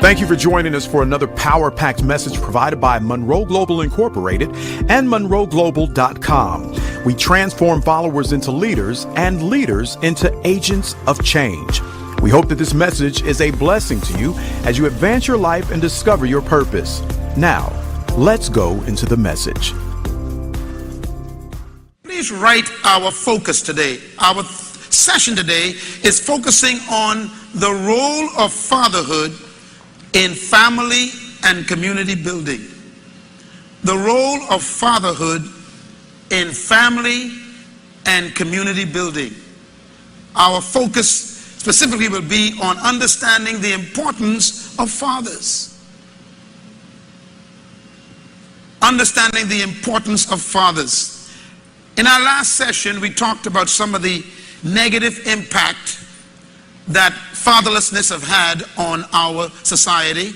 Thank you for joining us for another power-packed message provided by Munroe Global Incorporated and MunroeGlobal.com. We transform followers into leaders and leaders into agents of change. We hope that this message is a blessing to you as you advance your life and discover your purpose. Now, let's go into the message. Please write our focus today. Our session today is focusing on the role of fatherhood in family and community building. The role of fatherhood in family and community building. Our focus specifically will be on understanding the importance of fathers. Understanding the importance of fathers. In our last session, we talked about some of the negative impact that fatherlessness have had on our society.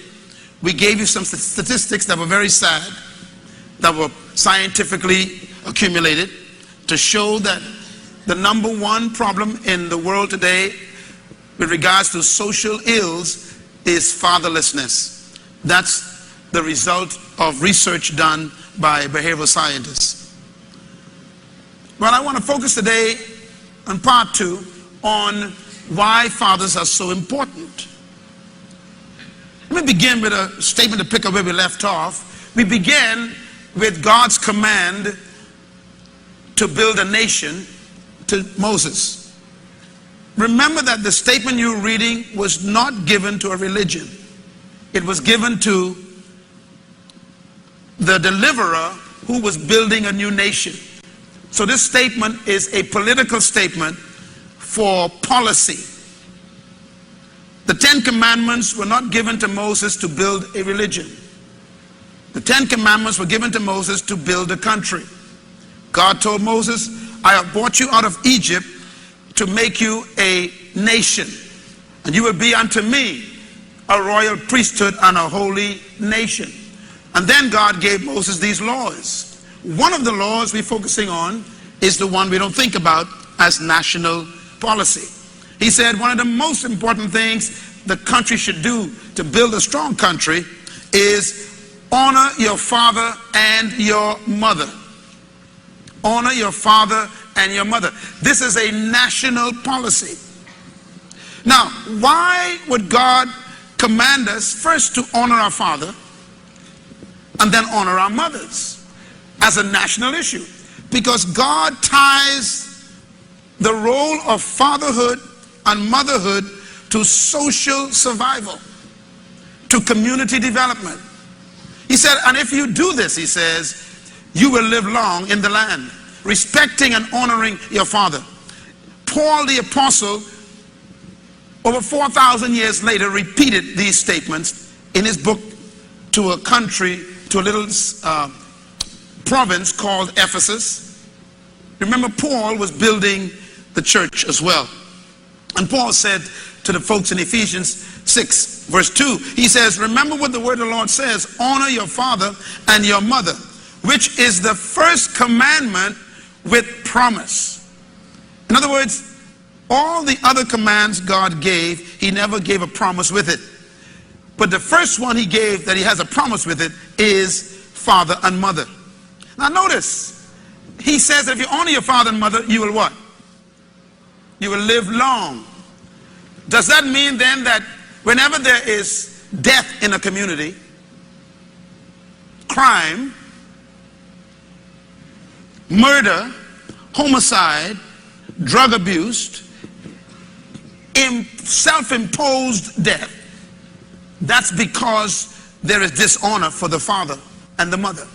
We gave you some statistics that were very sad, that were scientifically accumulated to show that the number one problem in the world today with regards to social ills is fatherlessness. That's the result of research done by behavioral scientists. Well, I want to focus today on part 2 on why fathers are so important. Let me begin with a statement to pick up where we left off. We began with God's command to build a nation to Moses. Remember that the statement you were reading was not given to a religion. It was given to the deliverer who was building a new nation. So this statement is a political statement for policy. The 10 Commandments were not given to Moses to build a religion. The 10 Commandments were given to Moses to build a country. God told Moses, I have brought you out of Egypt to make you a nation, and you will be unto me a royal priesthood and a holy nation. And then God gave Moses these laws. One of the laws we're focusing on is the one we don't think about as national policy. He said one of the most important things the country should do to build a strong country is honor your father and your mother. Honor your father and your mother. This is a national policy. Now, why would God command us first to honor our father and then honor our mothers as a national issue? Because God ties the role of fatherhood and motherhood to social survival, to community development. He said, and if you do this, he says, you will live long in the land, respecting and honoring your father. Paul the apostle, over 4,000 years later, repeated these statements in his book to a country, to a little province called Ephesus. Remember, Paul was building the church as well. And Paul said to the folks in Ephesians 6, verse 2, he says, remember what the word of the Lord says, honor your father and your mother, which is the first commandment with promise. In other words, all the other commands God gave, he never gave a promise with it. But the first one he gave that he has a promise with it is father and mother. Now notice, he says that if you honor your father and mother, you will what? You will live long. Does that mean then that whenever there is death in a community, crime, murder, homicide, drug abuse, self-imposed death, that's because there is dishonor for the father and the mother?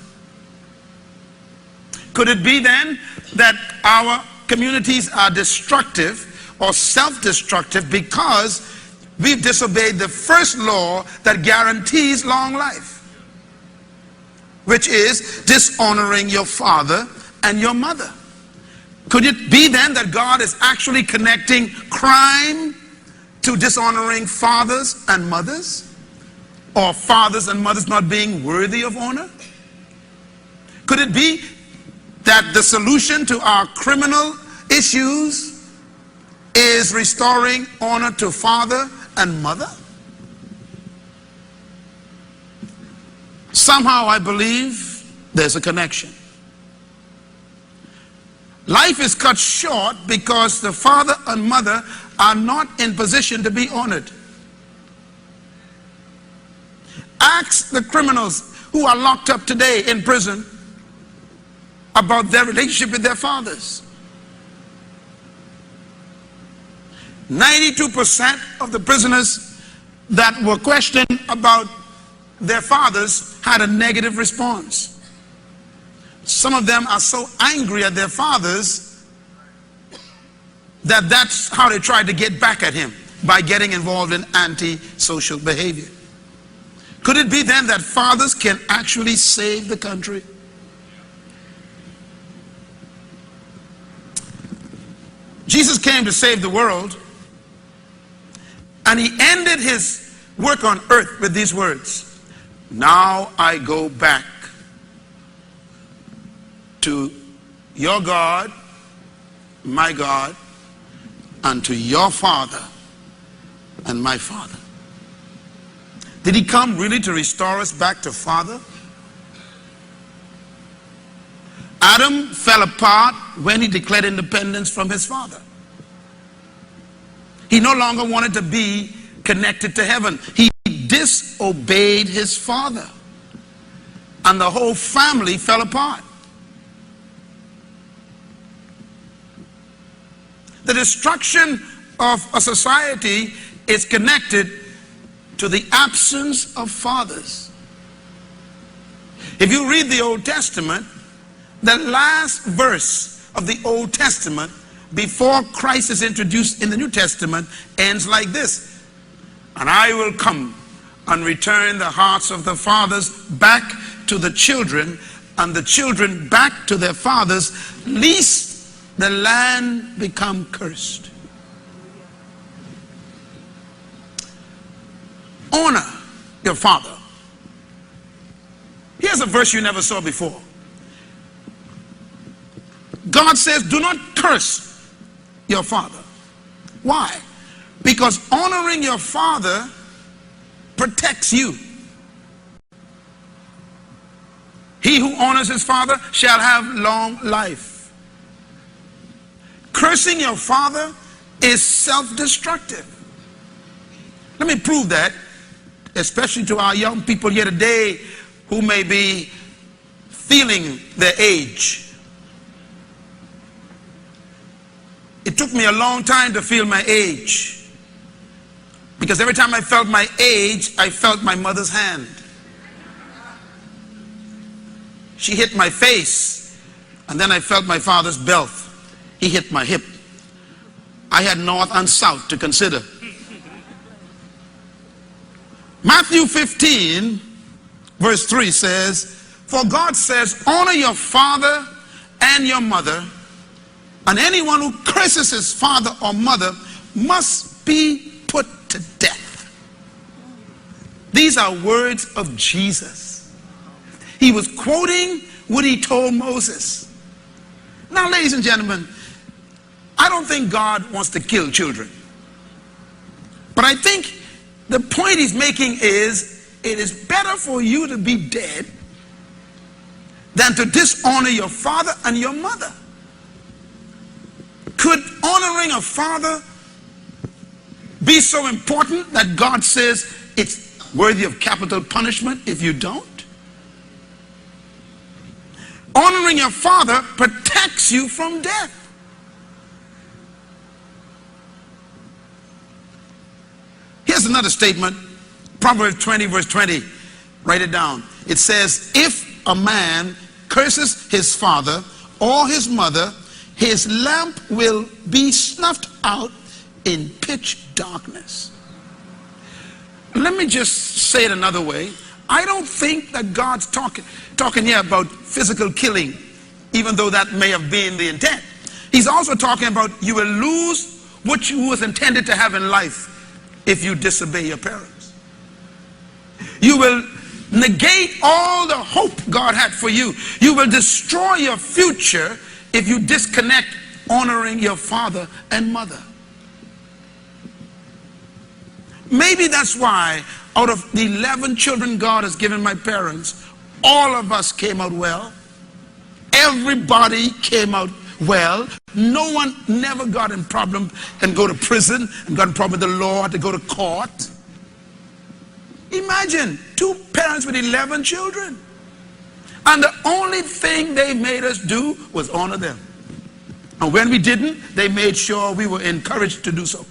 Could it be then that our communities are destructive or self-destructive because we've disobeyed the first law that guarantees long life, which is dishonoring your father and your mother? Could it be then that God is actually connecting crime to dishonoring fathers and mothers, or fathers and mothers not being worthy of honor? Could it be that the solution to our criminal issues is restoring honor to father and mother? Somehow I believe there's a connection. Life is cut short because the father and mother are not in position to be honored. Ask the criminals who are locked up today in prison about their relationship with their fathers. 92% of the prisoners that were questioned about their fathers had a negative response. Some of them are so angry at their fathers that that's how they tried to get back at him, by getting involved in anti-social behavior. Could it be then that fathers can actually save the country? Jesus came to save the world, and he ended his work on earth with these words: "Now I go back to your God, my God, and to your Father and my Father." Did he come really to restore us back to Father? Adam fell apart when he declared independence from his father. He no longer wanted to be connected to heaven. He disobeyed his father, and the whole family fell apart. The destruction of a society is connected to the absence of fathers. If you read the Old Testament, the last verse of the Old Testament before Christ is introduced in the New Testament ends like this: "And I will come and return the hearts of the fathers back to the children, and the children back to their fathers, lest the land become cursed." Honor your father. Here's a verse you never saw before. God says, do not curse your father. Why? Because honoring your father protects you. He who honors his father shall have long life. Cursing your father is self-destructive. Let me prove that, especially to our young people here today who may be feeling their age. It took me a long time to feel my age, because every time I felt my age, I felt my mother's hand. She hit my face, and then I felt my father's belt. He hit my hip. I had north and south to consider. Matthew 15 verse 3 says, "For God says, honor your father and your mother, and anyone who curses his father or mother must be put to death." These are words of Jesus. He was quoting what he told Moses. Now, ladies and gentlemen, I don't think God wants to kill children, but I think the point he's making is, it is better for you to be dead than to dishonor your father and your mother. Could honoring a father be so important that God says it's worthy of capital punishment if you don't? Honoring your father protects you from death. Here's another statement, Proverbs 20 verse 20. Write it down. It says, if a man curses his father or his mother, his lamp will be snuffed out in pitch darkness. Let me just say it another way. I don't think that God's talking here about physical killing, even though that may have been the intent. He's also talking about you will lose what you was intended to have in life if you disobey your parents. You will negate all the hope God had for you. You will destroy your future if you disconnect honoring your father and mother. Maybe that's why out of the 11 children God has given my parents, All of us came out well. Everybody came out well. No one never got in problem and go to prison and got in problem with the law, had to go to court. Imagine 2 parents with 11 children. And the only thing they made us do was honor them. And when we didn't, they made sure we were encouraged to do so.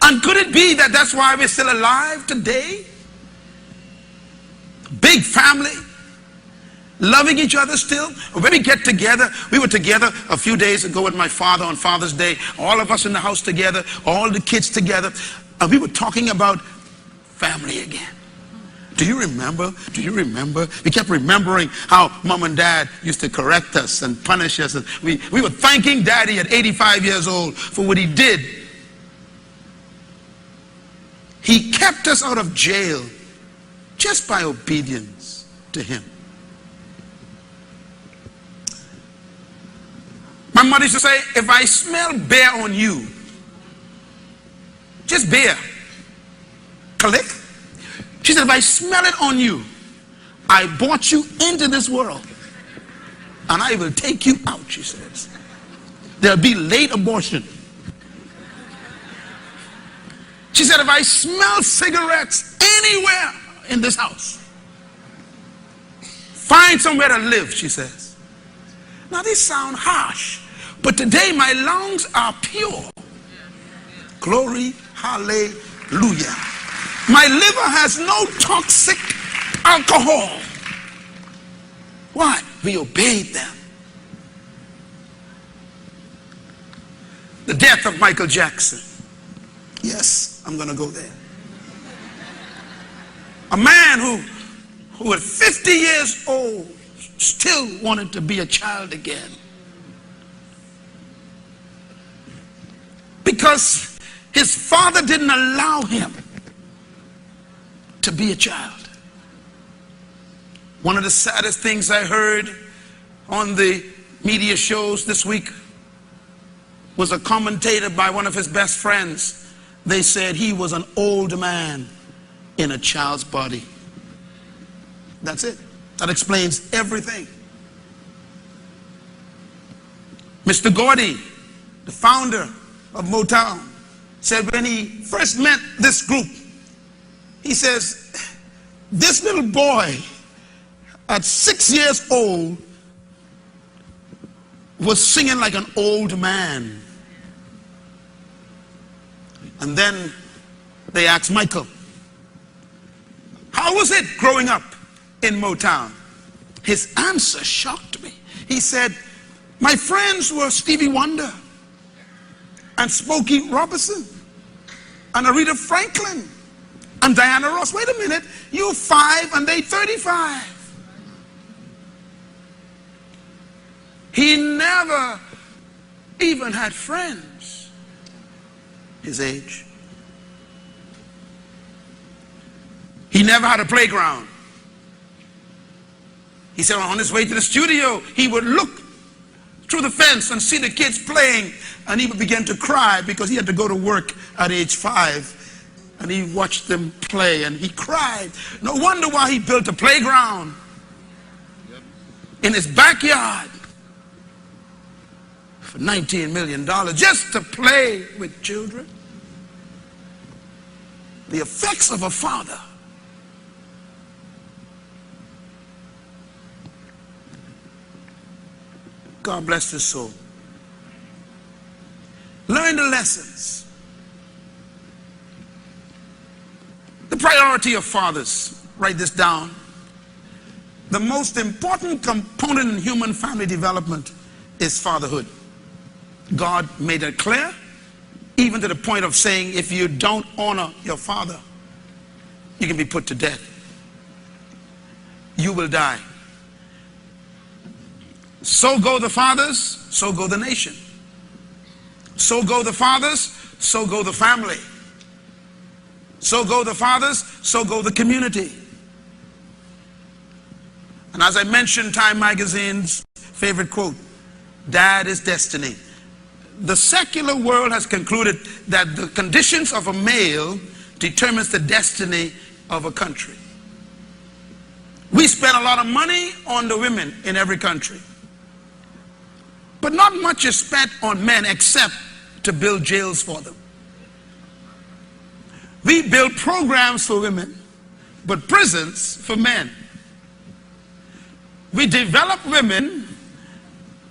And could it be that that's why we're still alive today? Big family, loving each other still. When we get together, we were together a few days ago with my father on Father's Day. All of us in the house together, all the kids together. And we were talking about family again. Do you remember? Do you remember? We kept remembering how mom and dad used to correct us and punish us. And we were thanking daddy at 85 years old for what he did. He kept us out of jail just by obedience to him. My mother used to say, if I smell beer on you, just beer, click. She said, if I smell it on you, I brought you into this world and I will take you out, she says. There'll be late abortion. She said, if I smell cigarettes anywhere in this house, find somewhere to live, she says. Now these sound harsh, but today my lungs are pure. Glory, hallelujah. My liver has no toxic alcohol. Why? We obeyed them. The death of Michael Jackson. Yes, I'm going to go there. A man who at 50 years old still wanted to be a child again. Because his father didn't allow him to be a child. One of the saddest things I heard on the media shows this week was a commentator by one of his best friends. They said he was an old man in a child's body. That's it. That explains everything. Mr. Gordy, the founder of Motown, said when he first met this group, he says, this little boy at 6 years old was singing like an old man. And then they asked Michael, how was it growing up in Motown? His answer shocked me. He said, my friends were Stevie Wonder and Smokey Robinson and Aretha Franklin and Diana Ross. Wait a minute, you're 5 and they 35. He never even had friends his age. He never had a playground. He said on his way to the studio, he would look through the fence and see the kids playing, and he would begin to cry because he had to go to work at age 5. And he watched them play and he cried. No wonder why he built a playground in his backyard for $19 million just to play with children. The effects of a father. God bless his soul. Learn the lessons. The priority of fathers, write this down. The most important component in human family development is fatherhood. God made it clear, even to the point of saying, if you don't honor your father, you can be put to death. You will die. So go the fathers, so go the nation. So go the fathers, so go the family. So go the fathers, so go the community. And as I mentioned, Time Magazine's favorite quote, dad is destiny. The secular world has concluded that the conditions of a male determines the destiny of a country. We spend a lot of money on the women in every country. But not much is spent on men except to build jails for them. We build programs for women, but prisons for men. We develop women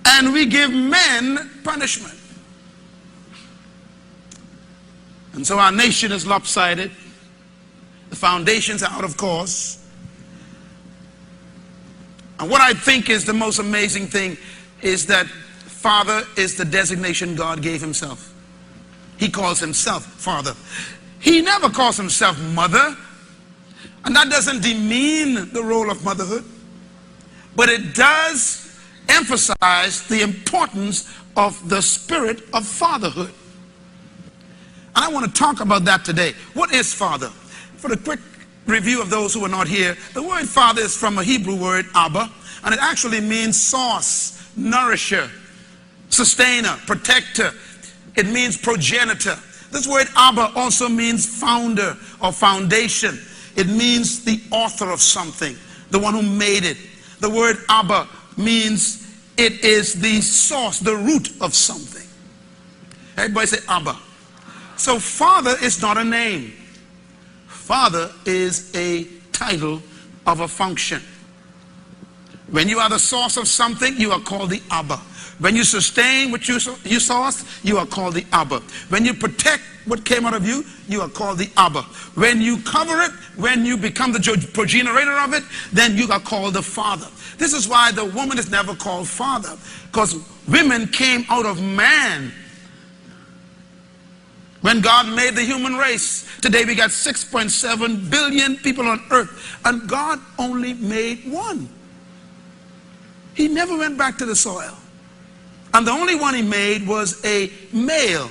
and we give men punishment. And so our nation is lopsided. The foundations are out of course. And what I think is the most amazing thing is that Father is the designation God gave himself. He calls himself Father. He never calls himself Mother. And that doesn't demean the role of motherhood. But it does emphasize the importance of the spirit of fatherhood. And I want to talk about that today. What is father? For the quick review of those who are not here, the word father is from a Hebrew word, Abba, and it actually means source, nourisher, sustainer, protector. It means progenitor. This word Abba also means founder or foundation. It means the author of something, the one who made it. The word Abba means it is the source, the root of something. Everybody say Abba. So father is not a name. Father is a title of a function. When you are the source of something, you are called the Abba. When you sustain what you source, you are called the Abba. When you protect what came out of you, you are called the Abba. When you cover it, when you become the progenitor of it, then you are called the Father. This is why the woman is never called Father, because women came out of man. When God made the human race, today we got 6.7 billion people on earth, and God only made one. He never went back to the soil. And the only one he made was a male.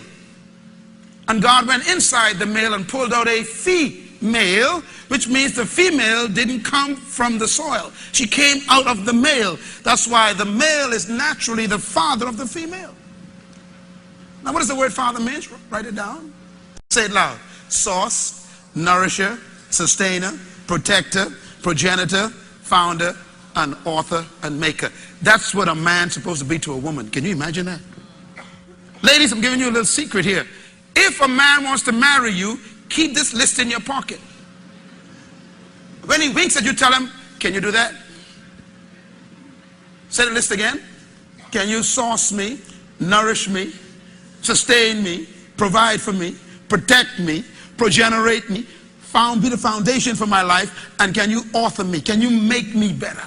And God went inside the male and pulled out a female, which means the female didn't come from the soil. She came out of the male. That's why the male is naturally the father of the female. Now what does the word father mean? Write it down. Say it loud. Source, nourisher, sustainer, protector, progenitor, founder, and author and maker. That's what a man's supposed to be to a woman. Can you imagine that? Ladies, I'm giving you a little secret here. If a man wants to marry you, keep this list in your pocket. When he winks at you, tell him, can you do that? Say the list again. Can you source me, nourish me, sustain me, provide for me, protect me, progenerate me, be the foundation for my life, and can you author me? Can you make me better?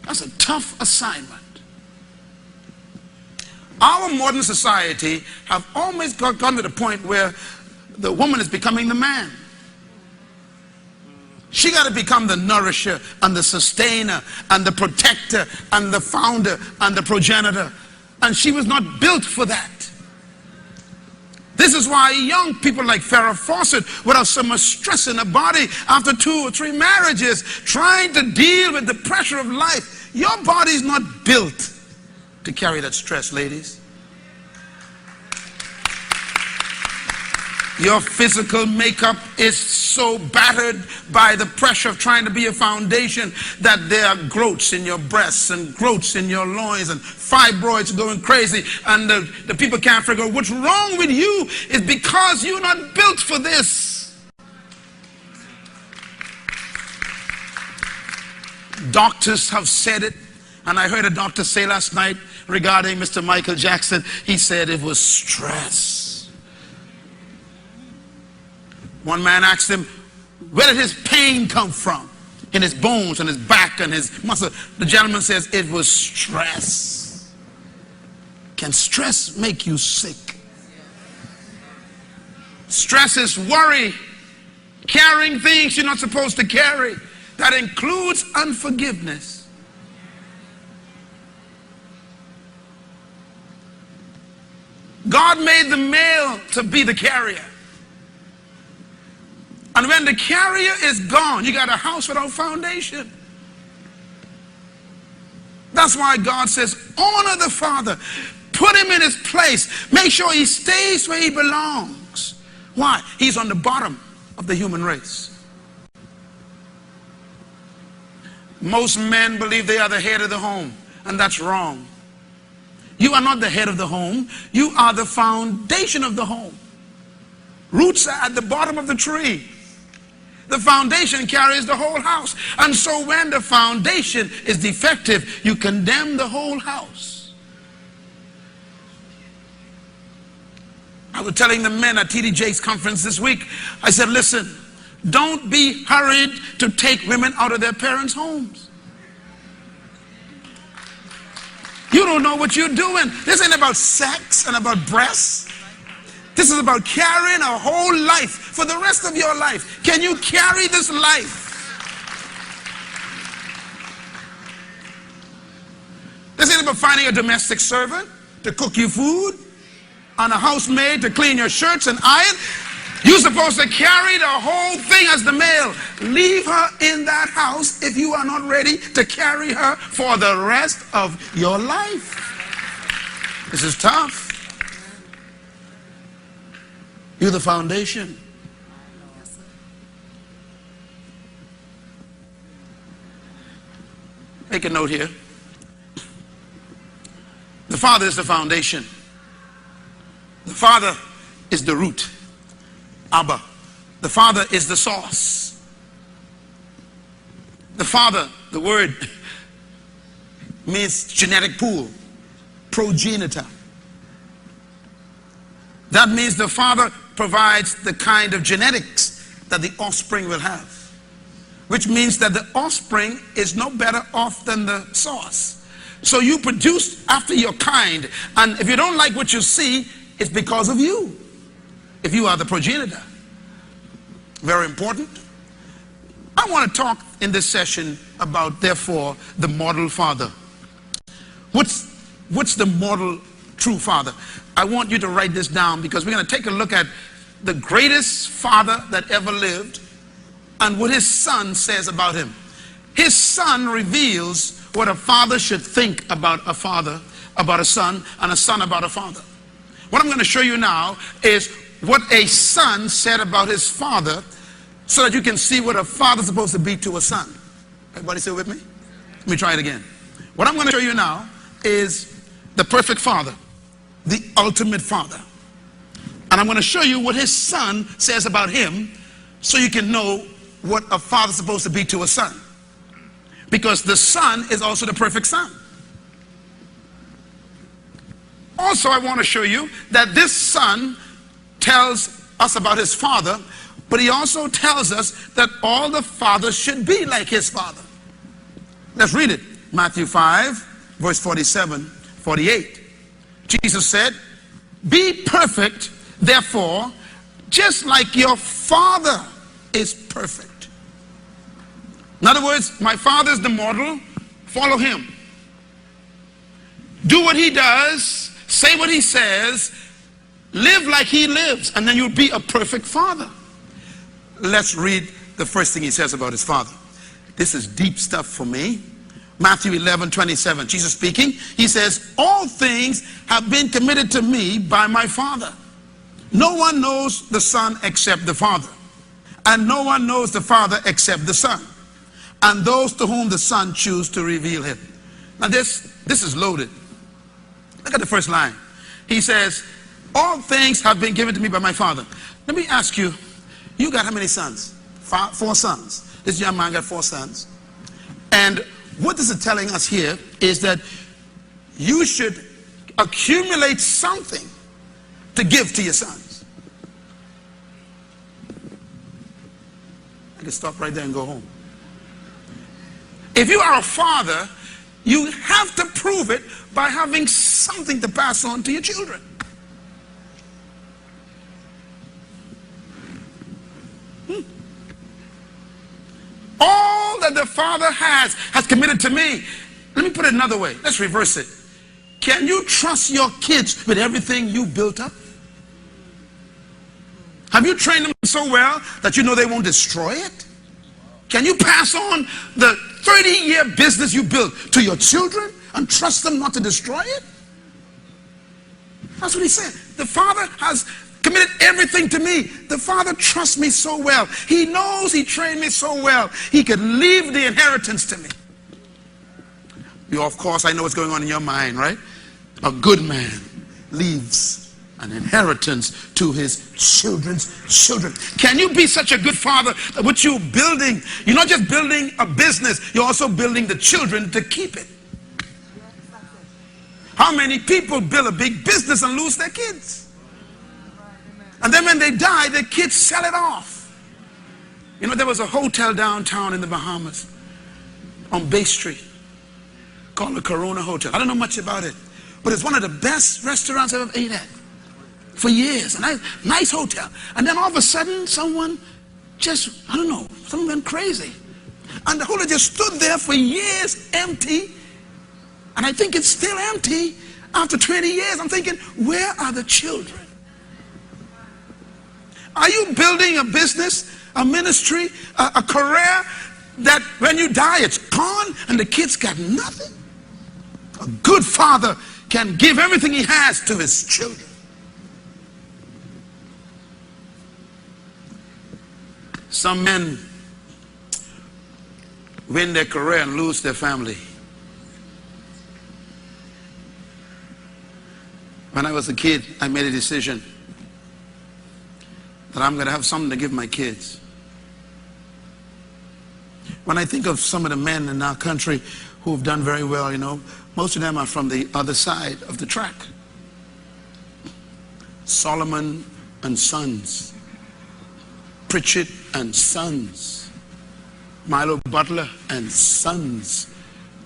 That's a tough assignment. Our modern society have almost gotten to the point where the woman is becoming the man. She got to become the nourisher and the sustainer and the protector and the founder and the progenitor. And she was not built for that. This is why young people like Farrah Fawcett would have so much stress in the body after 2 or 3 marriages, trying to deal with the pressure of life. Your body is not built to carry that stress, ladies. Your physical makeup is so battered by the pressure of trying to be a foundation that there are growths in your breasts and growths in your loins and fibroids going crazy, and the people can't figure out what's wrong with you. Is because you're not built for this. Doctors have said it, and I heard a doctor say last night regarding Mr. Michael Jackson, he said it was stress. One man asked him, where did his pain come from? In his bones and his back and his muscle. The gentleman says, it was stress. Can stress make you sick? Stress is worry, carrying things you're not supposed to carry. That includes unforgiveness. God made the male to be the carrier. And when the carrier is gone, you got a house without foundation. That's why God says, honor the father. Put him in his place. Make sure he stays where he belongs. Why? He's on the bottom of the human race. Most men believe they are the head of the home, and that's wrong. You are not the head of the home. You are the foundation of the home. Roots are at the bottom of the tree. The foundation carries the whole house. And so when the foundation is defective, you condemn the whole house. I was telling the men at TD Jakes' conference this week, I said, listen, don't be hurried to take women out of their parents' homes. You don't know what you're doing. This ain't about sex and about breasts. This is about carrying a whole life for the rest of your life. Can you carry this life? This ain't about finding a domestic servant to cook you food and a housemaid to clean your shirts and iron. You're supposed to carry the whole thing as the male. Leave her in that house if you are not ready to carry her for the rest of your life. This is tough. You're the foundation. Make a note here. The Father is the foundation. The Father is the root. Abba. The Father is the source. The Father, the word means genetic pool, progenitor. That means the Father provides the kind of genetics that the offspring will have, which means that the offspring is no better off than the source. So you produce after your kind, and if you don't like what you see, it's because of you, if you are the progenitor. Very important. I want to talk in this session about, therefore, the model father. What's the model true father? I want you to write this down, because we're going to take a look at the greatest father that ever lived and what his son says about him. His son reveals what a father should think about a father, about a son, and a son about a father. What I'm going to show you now is what a son said about his father, so that you can see what a father's supposed to be to a son. Everybody still with me? Let me try it again. What I'm going to show you now is the perfect father, the ultimate father. And I'm going to show you what his son says about him, so you can know what a father's supposed to be to a son. Because the son is also the perfect son. Also, I want to show you that this son tells us about his father, but he also tells us that all the fathers should be like his father. Let's read it. Matthew 5, verse 47, 48. Jesus said, "Be perfect, therefore, just like your Father is perfect." In other words, my Father is the model. Follow him. Do what he does. Say what he says. Live like he lives. And then you'll be a perfect father. Let's read the first thing he says about his father. This is deep stuff for me. Matthew 11:27. Jesus speaking. He says, "All things have been committed to me by my Father. No one knows the Son except the Father. And no one knows the Father except the Son, and those to whom the Son chooses to reveal him." Now this is loaded. Look at the first line. He says, "All things have been given to me by my Father." Let me ask you, you got how many sons? Four sons. This young man got 4 sons. And what this is telling us here is that you should accumulate something to give to your sons. I can stop right there and go home. If you are a father, you have to prove it by having something to pass on to your children. All that the Father has committed to me. Let me put it another way. Let's reverse it. Can you trust your kids with everything you built up? Have you trained them so well that you know they won't destroy it? Can you pass on the 30-year business you built to your children and trust them not to destroy it? That's what he said. The Father has committed everything to me. The Father trusts me so well. He knows he trained me so well. He could leave the inheritance to me. You, of course, I know what's going on in your mind, right? A good man leaves an inheritance to his children's children. Can you be such a good father that what you're building, you're not just building a business, you're also building the children to keep it? How many people build a big business and lose their kids? And then when they die, their kids sell it off. You know, there was a hotel downtown in the Bahamas on Bay Street called the Corona Hotel. I don't know much about it, but it's one of the best restaurants I've ever ate at for years. A nice hotel. And then all of a sudden, someone just, I don't know, someone went crazy. And the hotel just stood there for years empty. And I think it's still empty after 20 years. I'm thinking, where are the children? Are you building a business, a ministry, a career that when you die it's gone and the kids got nothing? A good father can give everything he has to his children. Some men win their career and lose their family. When I was a kid, I made a decision that I'm going to have something to give my kids. When I think of some of the men in our country who have done very well, you know, most of them are from the other side of the track. Solomon and Sons, Pritchett and Sons, Milo Butler and Sons.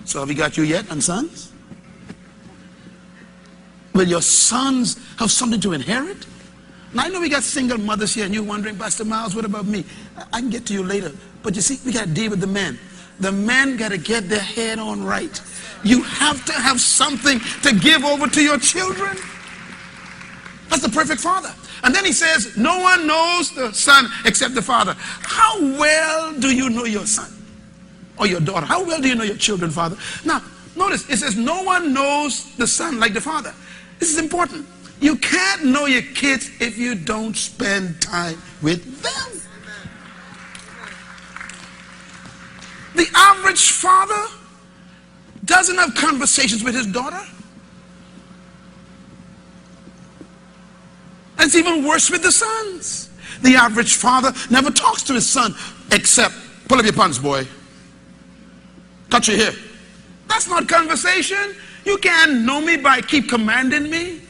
So have you got you yet and sons? Will your sons have something to inherit? Now I know we got single mothers here and you're wondering, Pastor Myles, what about me? I can get to you later. But you see, we got to deal with the men. The men got to get their head on right. You have to have something to give over to your children. That's the perfect father. And then he says, no one knows the son except the father. How well do you know your son or your daughter? How well do you know your children, father? Now, notice, it says no one knows the son like the father. This is important. You can't know your kids if you don't spend time with them. The average father doesn't have conversations with his daughter. And it's even worse with the sons. The average father never talks to his son except, pull up your pants, boy. Touch your hair. That's not conversation. You can't know me by keep commanding me.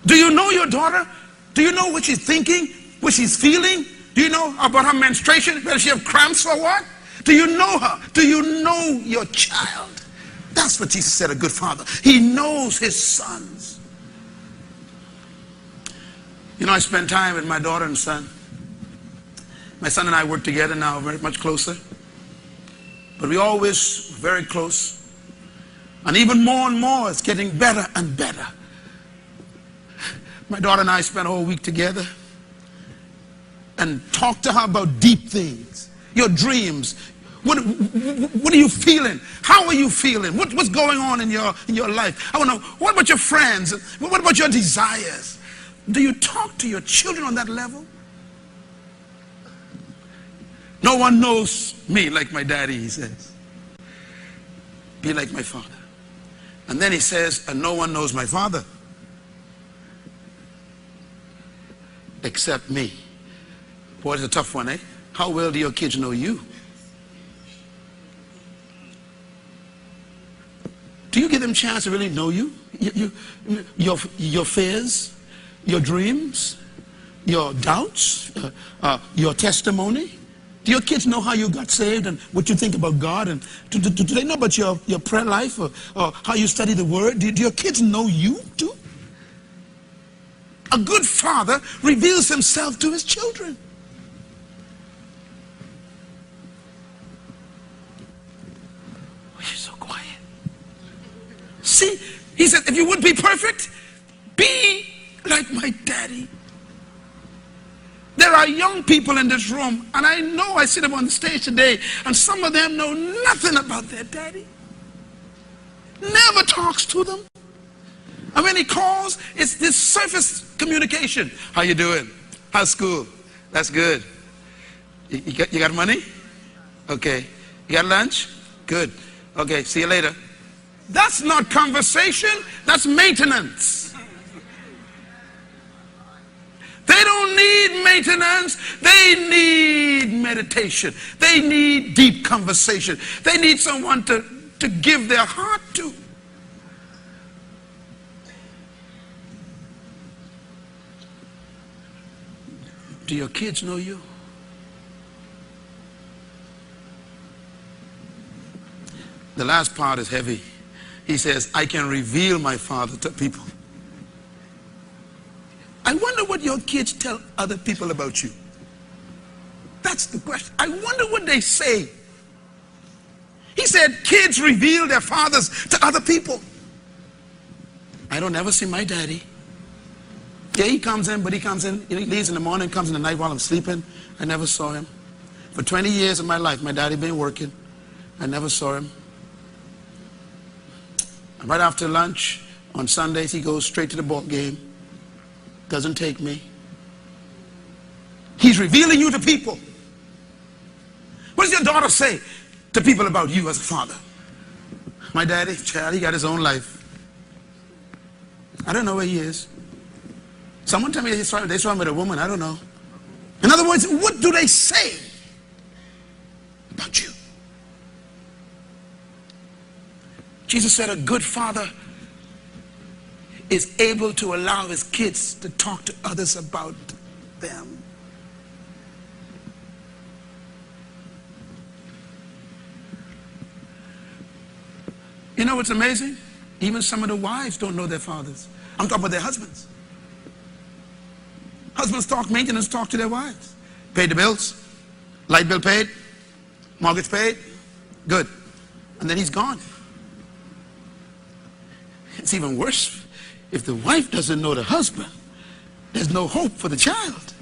Do you know your daughter? Do you know what she's thinking, what she's feeling? Do you know about her menstruation? Whether she have cramps or what? Do you know her? Do you know your child? That's what Jesus said, a good father. He knows his sons. You know, I spend time with my daughter and son. My son and I work together now, very much closer. But we always very close. And even more and more, it's getting better and better. My daughter and I spent a whole week together and talked to her about deep things, your dreams. What are you feeling? How are you feeling? What's going on in your life? I want to know, what about your friends? What about your desires? Do you talk to your children on that level? No one knows me like my daddy, he says. Be like my father. And then he says, and no one knows my father except me. Boy, it's a tough one, eh? How well do your kids know you? Do you give them a chance to really know you? Your fears, your dreams, your doubts, your testimony? Do your kids know how you got saved and what you think about God? And do they know about your prayer life or how you study the Word? Do your kids know you too? A good father reveals himself to his children. Oh, you're so quiet. See, he said, if you would be perfect, be like my daddy. There are young people in this room, and I know I see them on the stage today, and some of them know nothing about their daddy. Never talks to them. And when he calls, it's this surface communication. How you doing? How's school? That's good. You got money? Okay. You got lunch? Good. Okay, see you later. That's not conversation, that's maintenance. They don't need maintenance, they need meditation. They need deep conversation. They need someone to give their heart to. Do your kids know you? The last part is heavy. He says, I can reveal my Father to people. I wonder what your kids tell other people about you. That's the question. I wonder what they say. He said, kids reveal their fathers to other people. I don't ever see my daddy. Yeah, he comes in, but he comes in, he leaves in the morning, comes in the night while I'm sleeping. I never saw him. For 20 years of my life, my daddy been working. I never saw him. Right after lunch, on Sundays, he goes straight to the ball game. Doesn't take me. He's revealing you to people. What does your daughter say to people about you as a father? My daddy, child, he got his own life. I don't know where he is. Someone tell me they saw him with a woman. I don't know. In other words, what do they say about you? Jesus said a good father is able to allow his kids to talk to others about them. You know what's amazing? Even some of the wives don't know their fathers. I'm talking about their husbands. Husbands talk maintenance talk to their wives. Paid the bills, light bill paid, mortgage paid, good. And then he's gone. It's even worse if the wife doesn't know the husband. There's no hope for the child.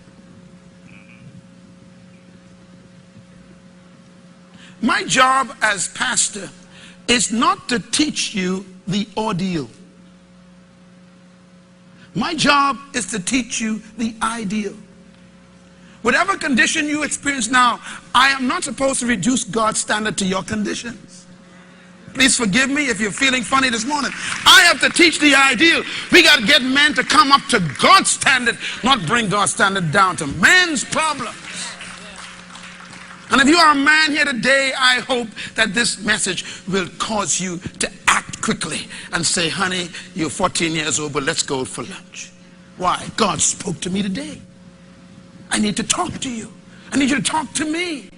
My job as pastor is not to teach you the ordeal. My job is to teach you the ideal. Whatever condition you experience now, I am not supposed to reduce God's standard to your conditions. Please forgive me if you're feeling funny this morning. I have to teach the ideal. We got to get men to come up to God's standard, not bring God's standard down to man's problems. And if you are a man here today, I hope that this message will cause you to act quickly and say, honey, you're 14 years old, but let's go for lunch. Why? God spoke to me today. I need to talk to you. I need you to talk to me.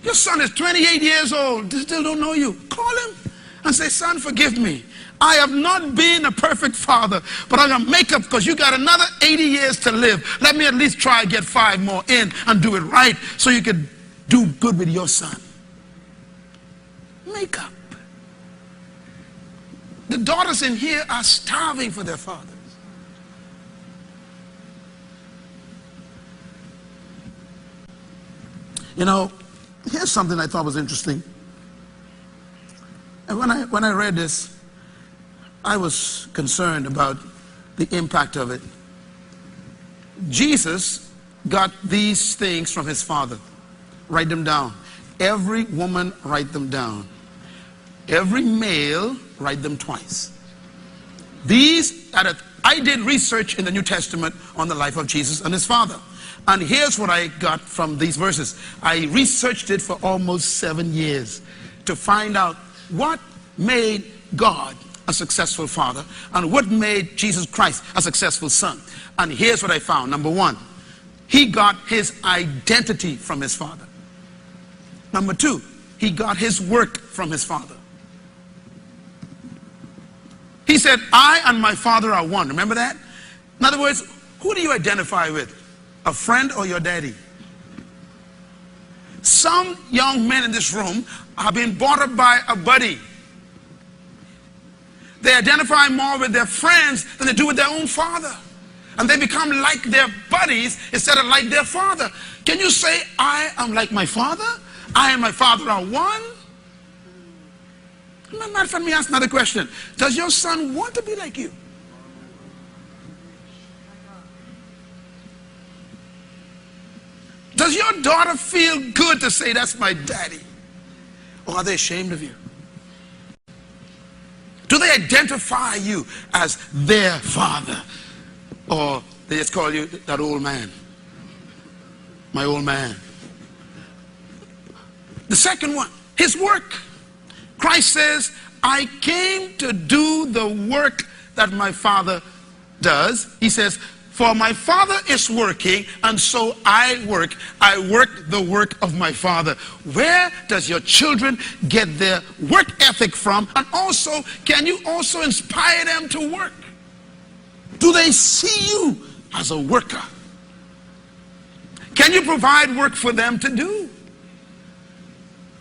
Your son is 28 years old. They still don't know you. Call him and say, son, forgive me. I have not been a perfect father, but I'm going to make up because you got another 80 years to live. Let me at least try and get 5 more in and do it right so you can do good with your son. Make up. The daughters in here are starving for their fathers. You know, here's something I thought was interesting. And when I read this, I was concerned about the impact of it. Jesus got these things from his father. Write them down. Every woman, write them down. Every male, write them twice. I did research in the New Testament on the life of Jesus and his father. And here's what I got from these verses. I researched it for almost 7 years to find out what made God a successful father and what made Jesus Christ a successful son. And here's what I found. Number 1, he got his identity from his father. Number 2, he got his work from his father. He said, I and my father are one. Remember that? In other words, who do you identify with? A friend or your daddy? Some young men in this room have been brought up by a buddy. They identify more with their friends than they do with their own father. And they become like their buddies instead of like their father. Can you say, I am like my father? I and my father are one? Matter of fact, let me ask another question. Does your son want to be like you? Does your daughter feel good to say, that's my daddy? Or are they ashamed of you? Do they identify you as their father? Or they just call you that old man? My old man. The second one, his work. Christ says, I came to do the work that my Father does. He says, for my Father is working, and so I work. I work the work of my Father. Where does your children get their work ethic from? And also, can you also inspire them to work? Do they see you as a worker? Can you provide work for them to do?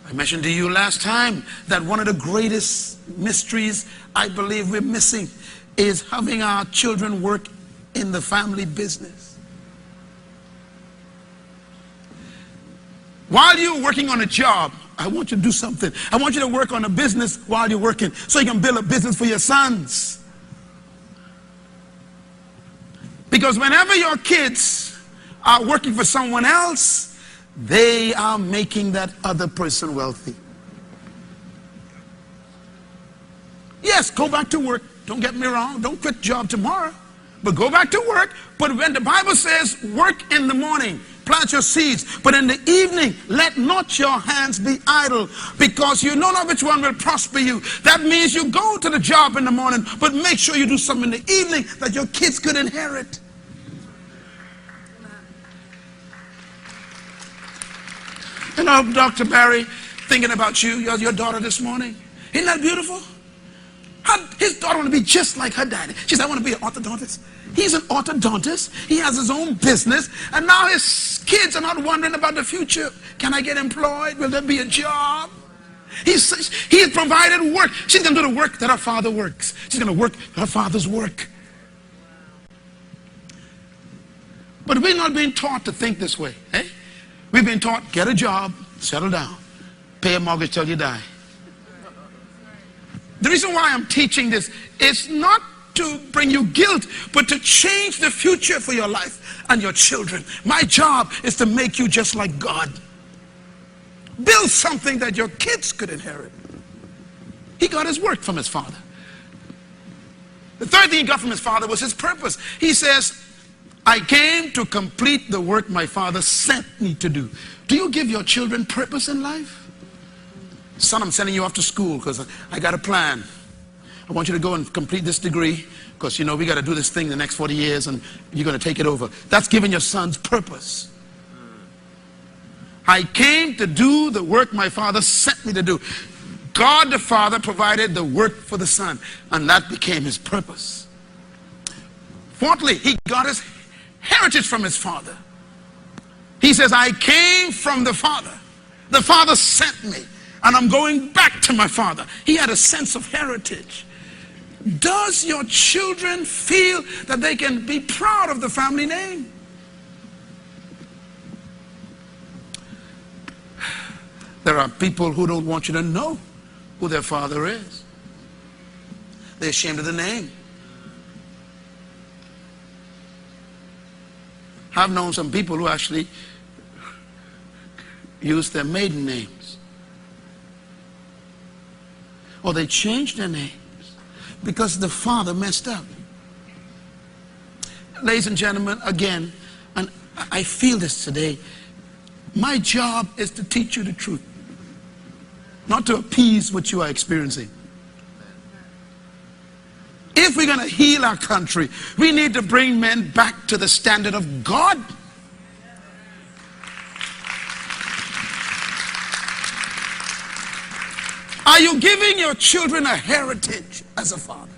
I mentioned to you last time that one of the greatest mysteries I believe we're missing is having our children work in the family business. While you're working on a job, I want you to do something. I want you to work on a business while you're working so you can build a business for your sons. Because whenever your kids are working for someone else, they are making that other person wealthy. Yes, go back to work. Don't get me wrong. Don't quit job tomorrow. But go back to work. But when the Bible says work in the morning, plant your seeds. But in the evening, let not your hands be idle, because you know not which one will prosper you. That means you go to the job in the morning, but make sure you do something in the evening that your kids could inherit. You know, Dr. Barry, thinking about you, your daughter this morning. Isn't that beautiful? His daughter want to be just like her daddy. She said, I want to be an orthodontist. He's an orthodontist. He has his own business. And now his kids are not wondering about the future. Can I get employed? Will there be a job? He has provided work. She's going to do the work that her father works. She's going to work her father's work. But we're not being taught to think this way. Eh? We've been taught, get a job, settle down, pay a mortgage till you die. The reason why I'm teaching this is not to bring you guilt, but to change the future for your life and your children. My job is to make you just like God. Build something that your kids could inherit. He got his work from his father. The third thing he got from his father was his purpose. He says, I came to complete the work my father sent me to do. Do you give your children purpose in life? Son, I'm sending you off to school because I got a plan. I want you to go and complete this degree because, you know, we got to do this thing the next 40 years and you're going to take it over. That's giving your sons purpose. I came to do the work my father sent me to do. God the Father provided the work for the Son, and that became his purpose. Fourthly, he got his heritage from his father. He says, I came from the Father. The Father sent me. And I'm going back to my father. He had a sense of heritage. Does your children feel that they can be proud of the family name? There are people who don't want you to know who their father is. They're ashamed of the name. I've known some people who actually use their maiden names. Or they changed their names because the father messed up. Ladies and gentlemen, again, and I feel this today, my job is to teach you the truth, not to appease what you are experiencing. If we're going to heal our country, we need to bring men back to the standard of God. Are you giving your children a heritage as a father?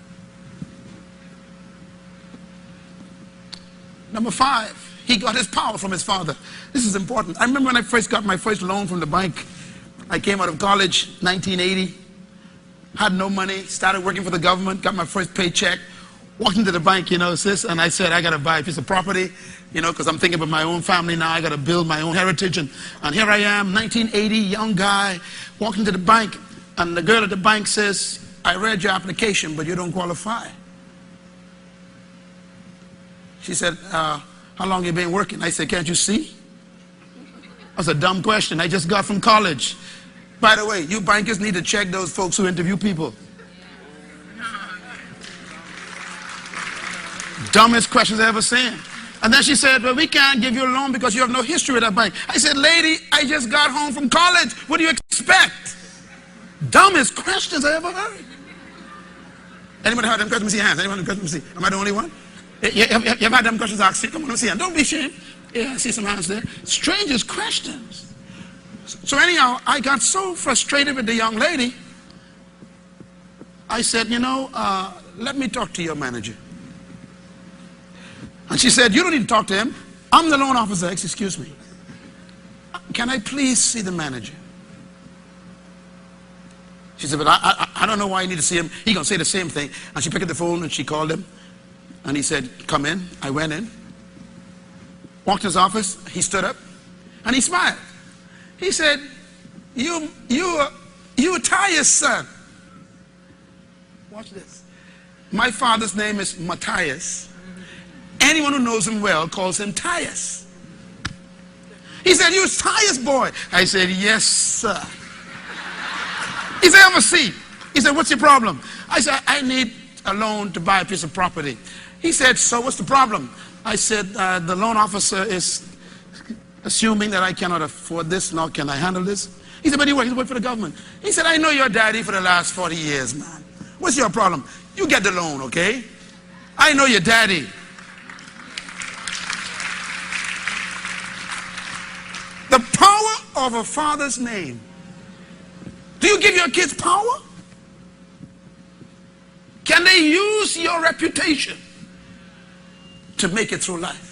Number 5, he got his power from his father. This is important. I remember when I first got my first loan from the bank. I came out of college, 1980, had no money, started working for the government, got my first paycheck, walked into the bank, you know, sis, and I said, I got to buy a piece of property, you know, because I'm thinking about my own family now. I got to build my own heritage. And here I am, 1980, young guy, walking into the bank. And the girl at the bank says, I read your application, but you don't qualify. She said, how long you been working? I said, can't you see? That's a dumb question. I just got from college. By the way, you bankers need to check those folks who interview people. Dumbest questions I ever seen. And then she said, well, we can't give you a loan because you have no history with that bank. I said, lady, I just got home from college. What do you expect? Dumbest questions I ever heard. Anybody heard them questions? Let me see your hands. Anyone have questions? Let me see. Am I the only one? You ever had them questions asked? Come on, let me see them. Don't be ashamed. Yeah, I see some hands there. Strangest questions. So anyhow, I got so frustrated with the young lady. I said, let me talk to your manager. And she said, you don't need to talk to him. I'm the loan officer. Excuse me. Can I please see the manager? She said, but I don't know why you need to see him. He's going to say the same thing. And she picked up the phone and she called him. And he said, come in. I went in. Walked to his office. He stood up. And he smiled. He said, you Matthias' son. Watch this. My father's name is Matthias. Anyone who knows him well calls him Tias. He said, you're Tias' boy. I said, yes, sir. He said, have a seat. He said, what's your problem? I said, I need a loan to buy a piece of property. He said, so what's the problem? I said, the loan officer is assuming that I cannot afford this, nor can I handle this. He said, but he works for the government. He said, I know your daddy for the last 40 years, man. What's your problem? You get the loan, okay? I know your daddy. The power of a father's name. Do you give your kids power? Can they use your reputation to make it through life?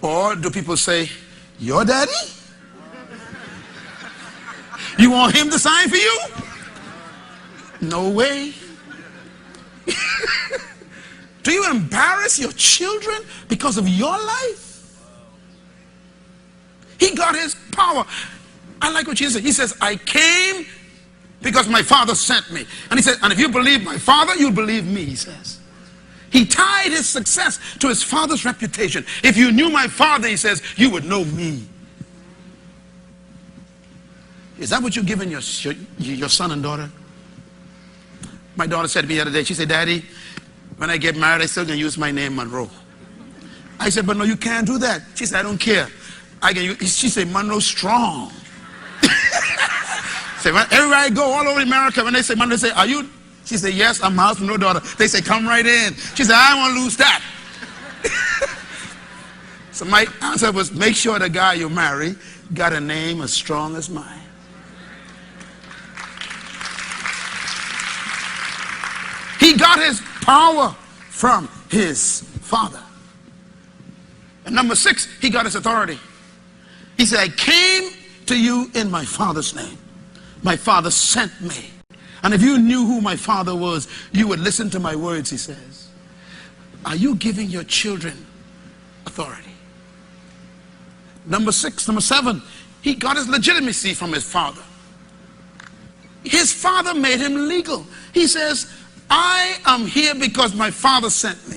Or do people say, your daddy? You want him to sign for you? No way. Do you embarrass your children because of your life? He got his power. I like what Jesus said. He says, I came because my father sent me. And he said, and if you believe my father, you'll believe me, he says. He tied his success to his father's reputation. If you knew my father, he says, you would know me. Is that what you're giving your son and daughter? My daughter said to me the other day, she said, Daddy, when I get married, I still going to use my name, Munroe. I said, but no, you can't do that. She said, I don't care. She said, Munroe strong. Say, everywhere I go, all over America, when they say Munroe, they say, are you? She said, yes, I'm Myles, no daughter. They say, come right in. She said, I don't want to lose that. So my answer was, make sure the guy you marry got a name as strong as mine. He got his power from his father. And number 6, he got his authority. He said, I came to you in my father's name. My father sent me. And if you knew who my father was, you would listen to my words, he says. Are you giving your children authority? Number 7, he got his legitimacy from his father. His father made him legal. He says, I am here because my father sent me.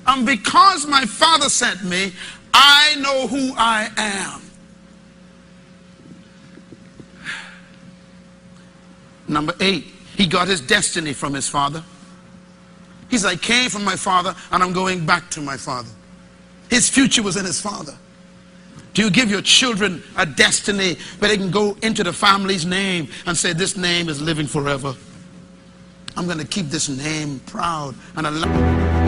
And because my father sent me, I know who I am. Number 8, he got his destiny from his father. He said, I came from my father and I'm going back to my father. His future was in his father. Do you give your children a destiny where they can go into the family's name and say, this name is living forever? I'm going to keep this name proud and alive.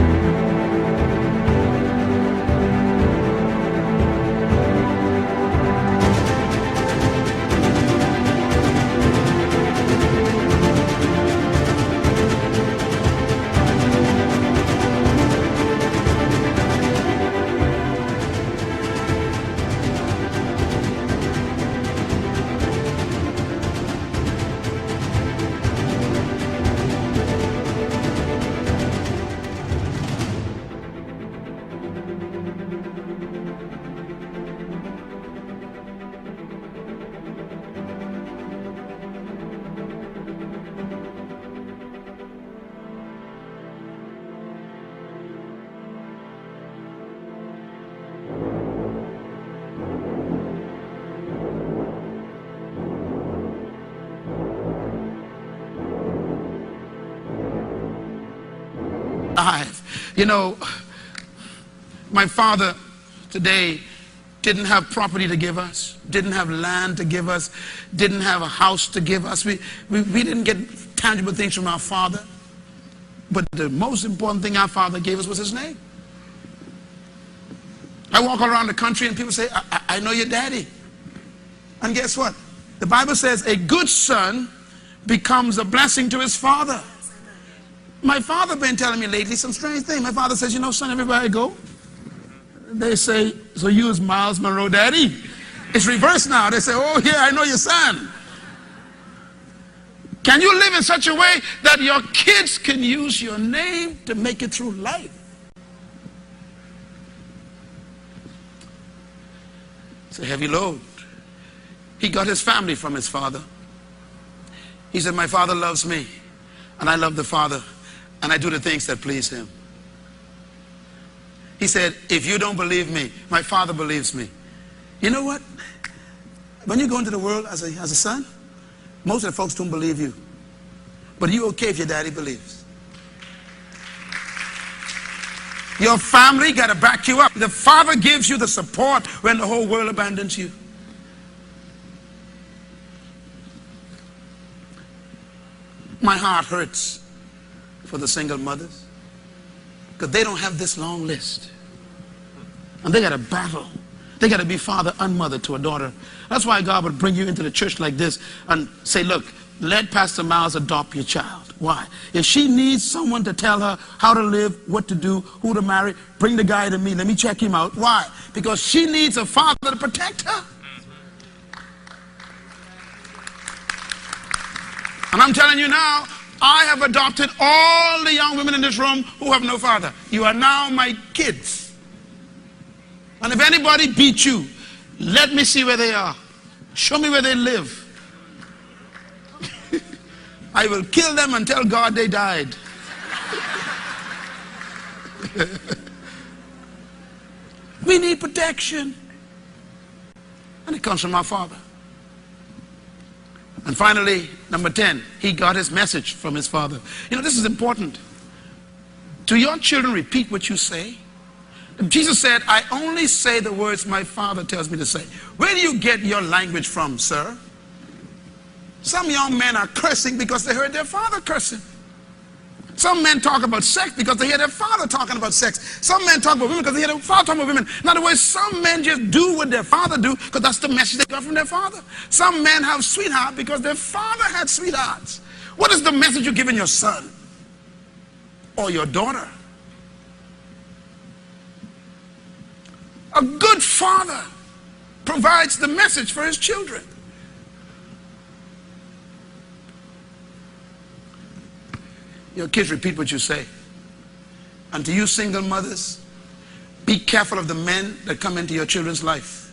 You know, my father today didn't have property to give us, didn't have land to give us, didn't have a house to give us. We didn't get tangible things from our father. But the most important thing our father gave us was his name. I walk around the country and people say, I know your daddy. And guess what? The Bible says a good son becomes a blessing to his father. My father been telling me lately some strange thing. My father says, you know, son, everywhere I go, they say, so you is Myles Munroe daddy. It's reversed now. They say, oh yeah, I know your son. Can you live in such a way that your kids can use your name to make it through life? It's a heavy load. He got his family from his father. He said, my father loves me, and I love the father, and I do the things that please him. He said, if you don't believe me, my father believes me. You know what? When you go into the world as a son, most of the folks don't believe you. But you okay if your daddy believes. Your family got to back you up. The father gives you the support when the whole world abandons you. My heart hurts for the single mothers because they don't have this long list. And they got to battle. They got to be father and mother to a daughter. That's why God would bring you into the church like this and say, look, let Pastor Myles adopt your child. Why? If she needs someone to tell her how to live, what to do, who to marry, bring the guy to me. Let me check him out. Why? Because she needs a father to protect her. And I'm telling you now, I have adopted all the young women in this room who have no father. You are now my kids. And if anybody beats you, let me see where they are. Show me where they live. I will kill them and tell God they died. We need protection. And it comes from our Father. And finally, number 10, he got his message from his father. You know, this is important. Do your children repeat what you say? Jesus said, I only say the words my father tells me to say. Where do you get your language from, sir? Some young men are cursing because they heard their father cursing. Some men talk about sex because they hear their father talking about sex. Some men talk about women because they hear their father talking about women. In other words, some men just do what their father do because that's the message they got from their father. Some men have sweetheart because their father had sweethearts. What is the message you're giving your son or your daughter? A good father provides the message for his children. Your kids repeat what you say. And to you single mothers, be careful of the men that come into your children's life.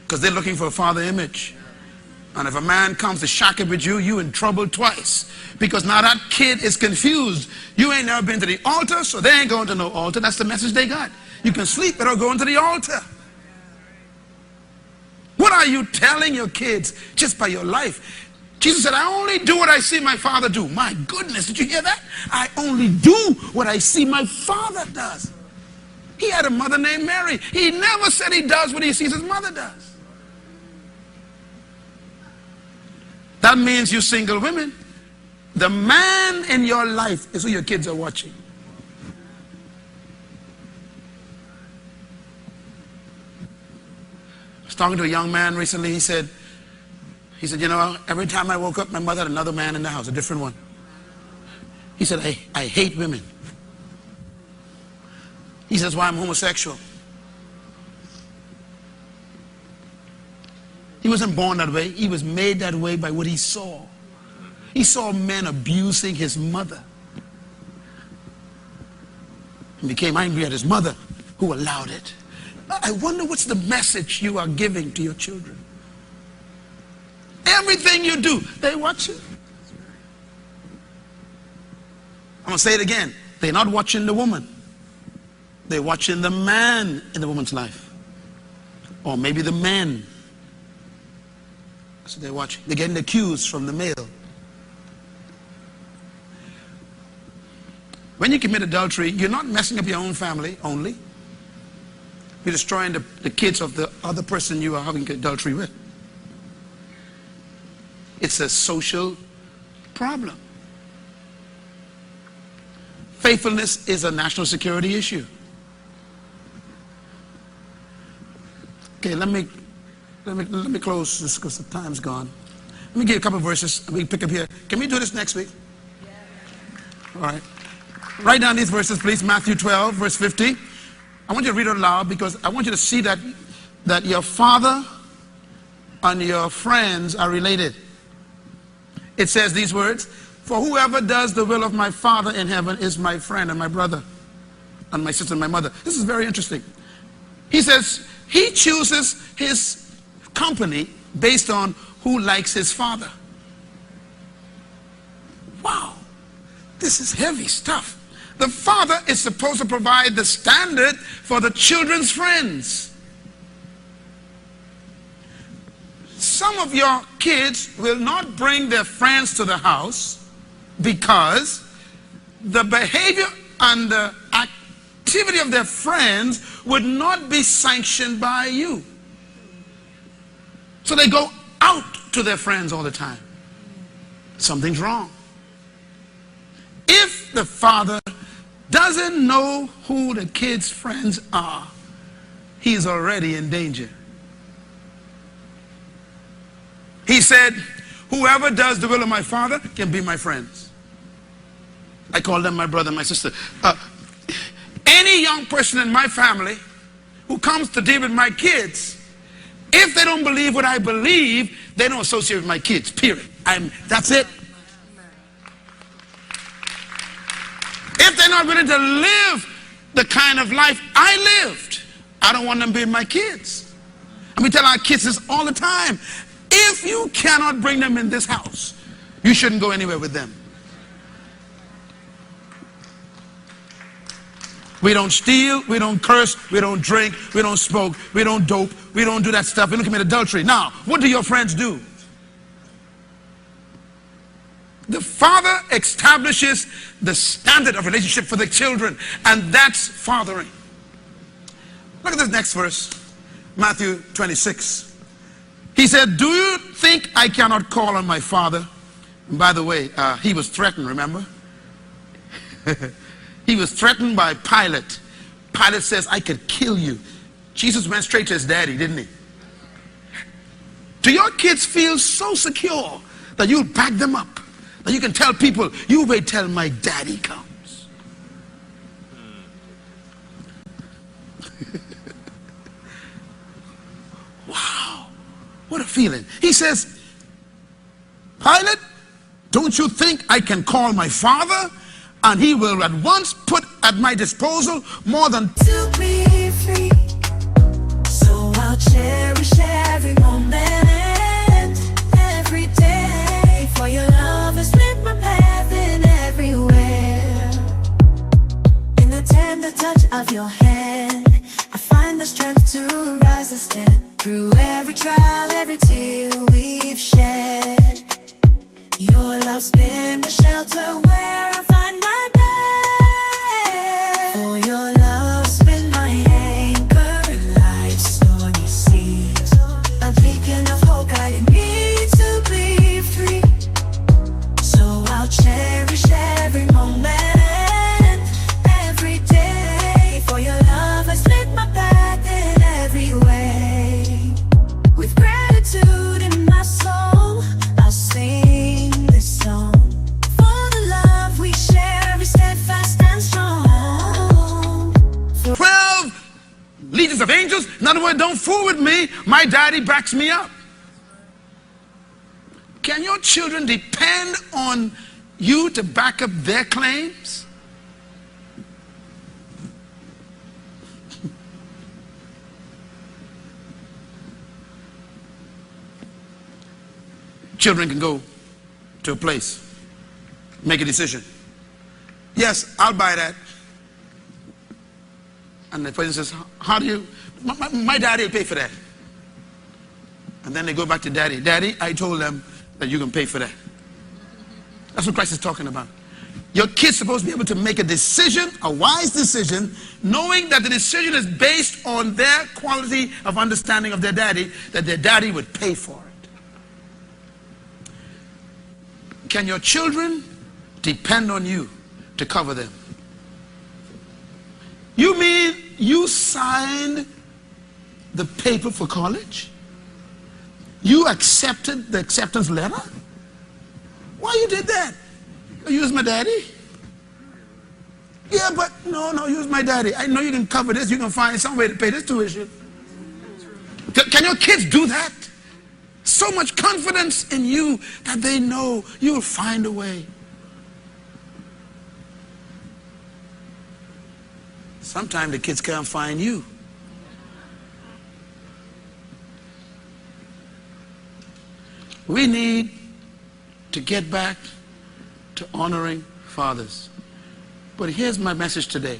Because they're looking for a father image. And if a man comes to shack it with you, you in trouble twice. Because now that kid is confused. You ain't never been to the altar, so they ain't going to no altar. That's the message they got. You can sleep without going to the altar. What are you telling your kids just by your life? Jesus said, I only do what I see my father do. My goodness, did you hear that? I only do what I see my father does. He had a mother named Mary. He never said he does what he sees his mother does. That means you single women, the man in your life is who your kids are watching. I was talking to a young man recently. He said, you know, every time I woke up, my mother had another man in the house, a different one. He said, I hate women. He says, why I'm homosexual. He wasn't born that way. He was made that way by what he saw. He saw men abusing his mother. He became angry at his mother, who allowed it. I wonder what's the message you are giving to your children. Everything you do, they watch it. I'm going to say it again. They're not watching the woman. They're watching the man in the woman's life. Or maybe the men. So they're watching. They're getting the cues from the male. When you commit adultery, you're not messing up your own family only. You're destroying the kids of the other person you are having adultery with. It's a social problem. Faithfulness is a national security issue. Okay, let me close this because the time's gone. Let me give you a couple of verses. We pick up here. Can we do this next week? All right. Write down these verses, please. Matthew 12, verse 50. I want you to read it aloud because I want you to see that your father and your friends are related. It says these words, "For whoever does the will of my Father in heaven is my friend and my brother and my sister and my mother." This is very interesting. He says he chooses his company based on who likes his father. Wow, this is heavy stuff. The father is supposed to provide the standard for the children's friends. Some of your kids will not bring their friends to the house because the behavior and the activity of their friends would not be sanctioned by you. So they go out to their friends all the time. Something's wrong. If the father doesn't know who the kids' friends are, he's already in danger. He said, "Whoever does the will of my Father can be my friends." I call them my brother and my sister. Any young person in my family who comes to deal with my kids, if they don't believe what I believe, they don't associate with my kids, period. That's it. If they're not willing to live the kind of life I lived, I don't want them being my kids. And we tell our kids this all the time. If you cannot bring them in this house, you shouldn't go anywhere with them. We don't steal, we don't curse, we don't drink, we don't smoke, we don't dope, we don't do that stuff, we don't commit adultery. Now, what do your friends do? The father establishes the standard of relationship for the children, and that's fathering. Look at this next verse, Matthew 26. He said, "Do you think I cannot call on my Father?" And by the way, he was threatened, remember? He was threatened by Pilate. Pilate says, "I could kill you." Jesus went straight to his daddy, didn't he? Do your kids feel so secure that you'll back them up? That you can tell people, "You wait till my daddy comes"? Wow, what a feeling. He says, "Pilate, don't you think I can call my Father and he will at once put at my disposal more than..." To be free, so I'll cherish every moment, every day, for your love has lit my path in everywhere. In the tender touch of your hand, I find the strength to rise and stand through every trial, every tear we've shed. Your love's been the shelter where I find my bed. For your love's been my anchor in life's stormy seas, a beacon of hope guiding me to be free. So I'll cherish every moment, every day, for your love has lit my path in every way. With gratitude in my soul, I'll sing this song. For the love we share is steadfast and strong. 12 legions of angels. In other words, don't fool with me. My daddy backs me up. Can your children depend on you to back up their claims? Children can go to a place, make a decision. "Yes, I'll buy that." And the person says, "How do you..." My daddy will pay for that." And then they go back to daddy. "Daddy, I told them that you can pay for that." That's what Christ is talking about. Your kid's supposed to be able to make a decision, a wise decision, knowing that the decision is based on their quality of understanding of their daddy, that their daddy would pay for it. Can your children depend on you to cover them? You mean you signed the paper for college? You accepted the acceptance letter? Why you did that? Use my daddy? Yeah, but no, use my daddy. I know you can cover this. You can find some way to pay this tuition. Can your kids do that? So much confidence in you that they know you'll find a way. Sometimes the kids can't find you. We need to get back to honoring fathers. But here's my message today.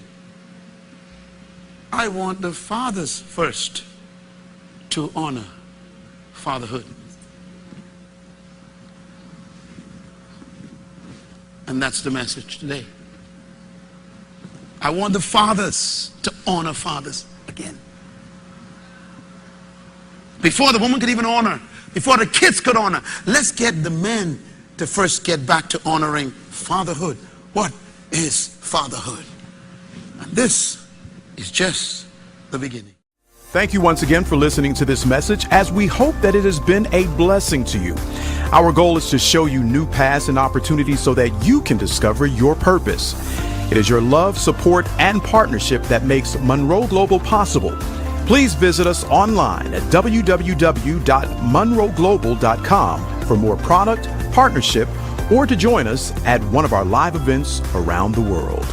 I want the fathers first to honor fatherhood. And that's the message today. I want the fathers to honor fathers again. Before the woman could even honor, before the kids could honor, let's get the men to first get back to honoring fatherhood. What is fatherhood? And this is just the beginning. Thank you once again for listening to this message, as we hope that it has been a blessing to you. Our goal is to show you new paths and opportunities so that you can discover your purpose. It is your love, support, and partnership that makes Munroe Global possible. Please visit us online at www.munroeglobal.com for more product, partnership, or to join us at one of our live events around the world.